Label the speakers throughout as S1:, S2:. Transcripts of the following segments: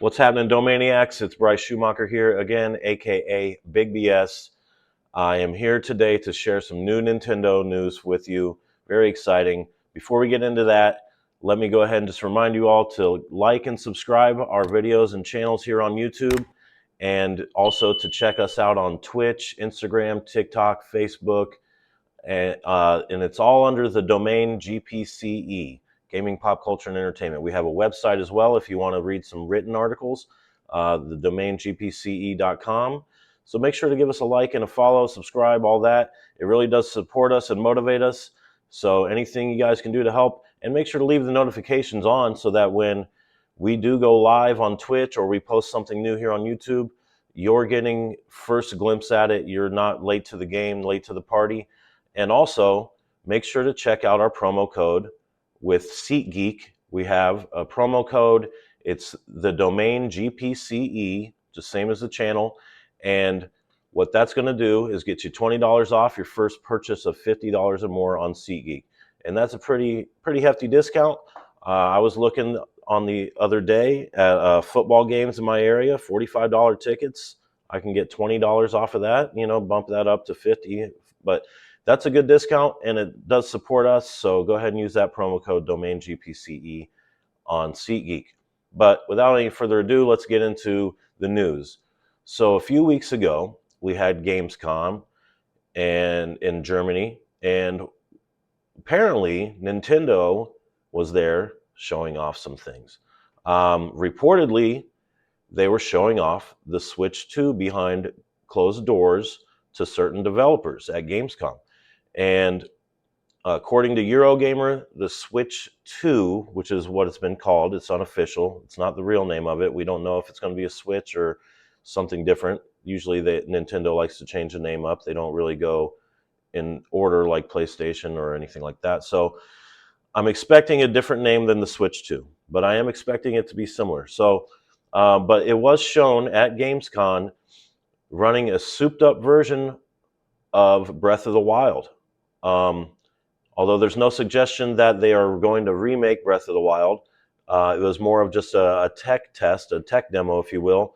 S1: What's happening, Domainiacs? It's Bryce here again, aka Big BS. I am here today to share some new Nintendo news with you. Very exciting. Before we get into that, let me go ahead and just remind you all to like and subscribe our videos and channels here on YouTube, and also to check us out on Twitch, Instagram, TikTok, Facebook, and it's all under the domain GPCE, Gaming, Pop Culture, and Entertainment. We have a website as well if you want to read some written articles, the domain gpce.com. So make sure to give us a like and a follow, subscribe, all that. It really does support us and motivate us. So anything you guys can do to help, and make sure to leave the notifications on so that when we do go live on Twitch or we post something new here on YouTube, you're getting first glimpse at it. You're not late to the game, late to the party. And also, make sure to check out our promo code with SeatGeek. We have a promo code. It's the domain GPCE, just same as the channel. And what that's going to do is get you $20 off your first purchase of $50 or more on SeatGeek. And that's a pretty hefty discount. I was looking on the other day at football games in my area, $45 tickets. I can get $20 off of that, bump that up to $50. But that's a good discount, and it does support us, so go ahead and use that promo code DomainGPCE on SeatGeek. But without any further ado, let's get into the news. So a few weeks ago, we had Gamescom in Germany, and apparently Nintendo was there showing off some things. Reportedly, they were showing off the Switch 2 behind closed doors to certain developers at Gamescom. And according to Eurogamer, the Switch 2, which is what it's been called, it's unofficial. It's not the real name of it. We don't know if it's going to be a Switch or something different. Usually Nintendo likes to change the name up. They don't really go in order like PlayStation or anything like that. So I'm expecting a different name than the Switch 2, but I am expecting it to be similar. So, but it was shown at Gamescom running a souped up version of Breath of the Wild. Although there's no suggestion that they are going to remake Breath of the Wild, it was more of just a tech test, a tech demo, if you will,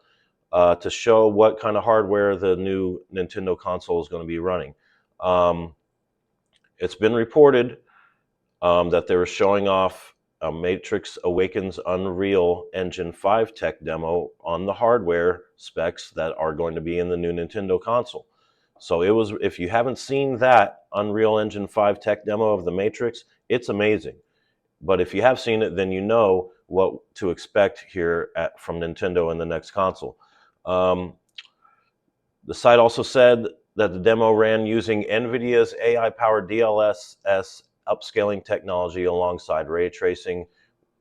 S1: to show what kind of hardware the new Nintendo console is going to be running. It's been reported that they were showing off a Matrix Awakens Unreal Engine 5 tech demo on the hardware specs that are going to be in the new Nintendo console. So it was, if you haven't seen that Unreal Engine 5 tech demo of the Matrix, it's amazing. But if you have seen it, then you know what to expect here from Nintendo in the next console. The site also said that the demo ran using NVIDIA's AI-powered DLSS upscaling technology alongside ray tracing,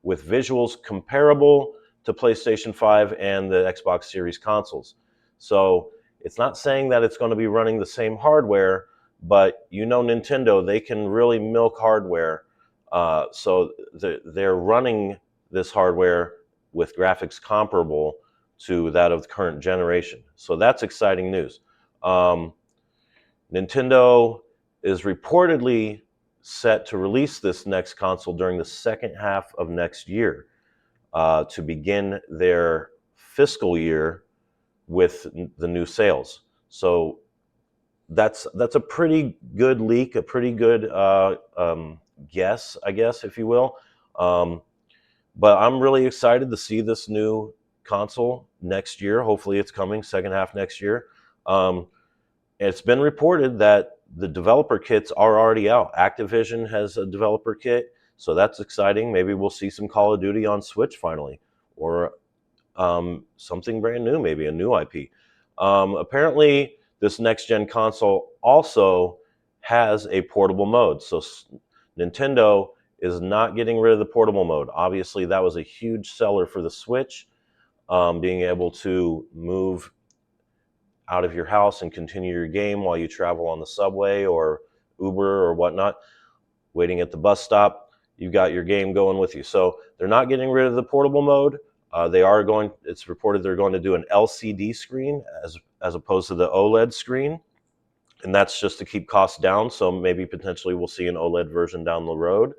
S1: with visuals comparable to PlayStation 5 and the Xbox Series consoles. So it's not saying that it's going to be running the same hardware, but Nintendo, they can really milk hardware. So they're running this hardware with graphics comparable to that of the current generation. So that's exciting news. Nintendo is reportedly set to release this next console during the second half of next year to begin their fiscal year with the new sales. So that's a pretty good leak, a pretty good guess, I guess, if you will. But I'm really excited to see this new console next year. Hopefully it's coming second half next year. It's been reported that the developer kits are already out. Activision has a developer kit, so that's exciting. Maybe we'll see some Call of Duty on Switch finally, or something brand new, maybe a new IP. Apparently, this next-gen console also has a portable mode. So Nintendo is not getting rid of the portable mode. Obviously, that was a huge seller for the Switch, being able to move out of your house and continue your game while you travel on the subway or Uber or whatnot, waiting at the bus stop. You've got your game going with you. So they're not getting rid of the portable mode. It's reported they're going to do an LCD screen as opposed to the OLED screen. And that's just to keep costs down. So maybe potentially we'll see an OLED version down the road.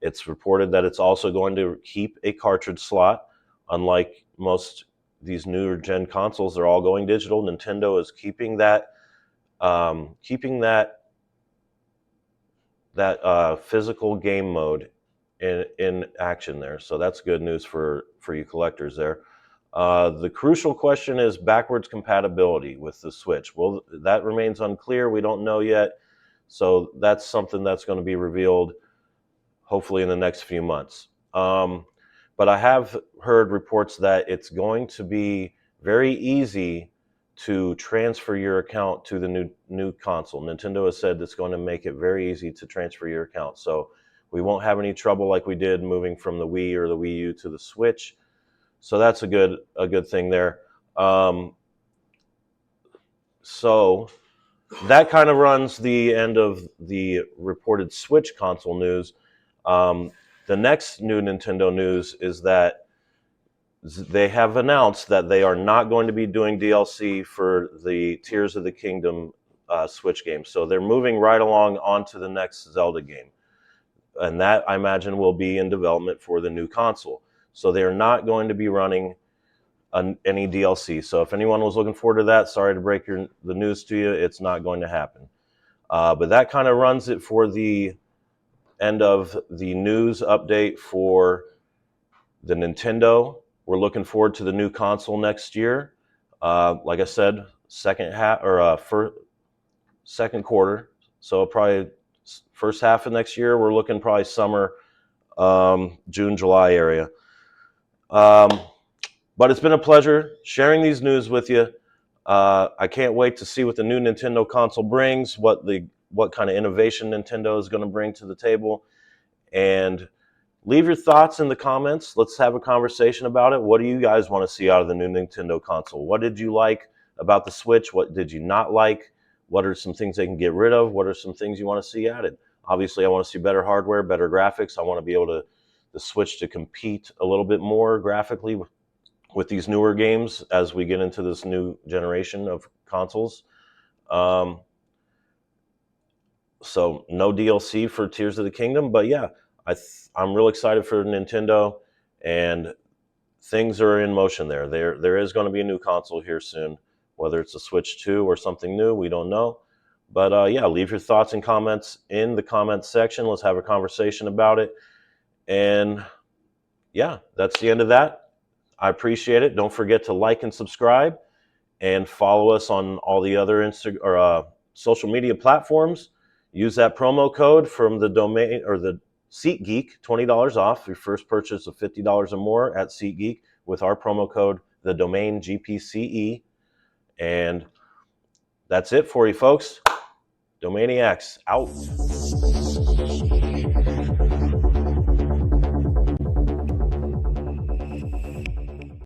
S1: It's reported that it's also going to keep a cartridge slot Unlike most these newer gen consoles, they're all going digital. Nintendo is keeping that physical game mode in action there. So that's good news for you collectors there. The crucial question is backwards compatibility with the Switch. Well, that remains unclear. We don't know yet. So that's something that's going to be revealed hopefully in the next few months. But I have heard reports that it's going to be very easy to transfer your account to the new console. Nintendo has said it's going to make it very easy to transfer your account. So we won't have any trouble like we did moving from the Wii or the Wii U to the Switch. So that's a good thing there. So that kind of runs the end of the reported Switch console news. The next new Nintendo news is that they have announced that they are not going to be doing DLC for the Tears of the Kingdom Switch game. So they're moving right along onto the next Zelda game. And that, I imagine, will be in development for the new console. So they're not going to be running any DLC. So if anyone was looking forward to that, sorry to break the news to you, it's not going to happen. But that kind of runs it for the end of the news update for the Nintendo. We're looking forward to the new console next year. Like I said, second quarter. So probably first half of next year. We're looking probably summer, June, July area. But it's been a pleasure sharing these news with you. I can't wait to see what the new Nintendo console brings, what kind of innovation Nintendo is going to bring to the table. And leave your thoughts in the comments. Let's have a conversation about it. What do you guys want to see out of the new Nintendo console? What did you like about the Switch? What did you not like? What are some things they can get rid of? What are some things you want to see added? Obviously, I want to see better hardware, better graphics. I want to be able the Switch to compete a little bit more graphically with these newer games as we get into this new generation of consoles. So no DLC for Tears of the Kingdom, but yeah, I'm real excited for Nintendo, and things are in motion there. There is going to be a new console here soon, whether it's a Switch 2 or something new, we don't know. But yeah, leave your thoughts and comments in the comments section. Let's have a conversation about it. And yeah, that's the end of that. I appreciate it. Don't forget to like and subscribe, and follow us on all the other social media platforms. Use that promo code from the domain or the SeatGeek, $20 off your first purchase of $50 or more at SeatGeek with our promo code, the domain GPCE. And that's it for you, folks. Domainiacs out.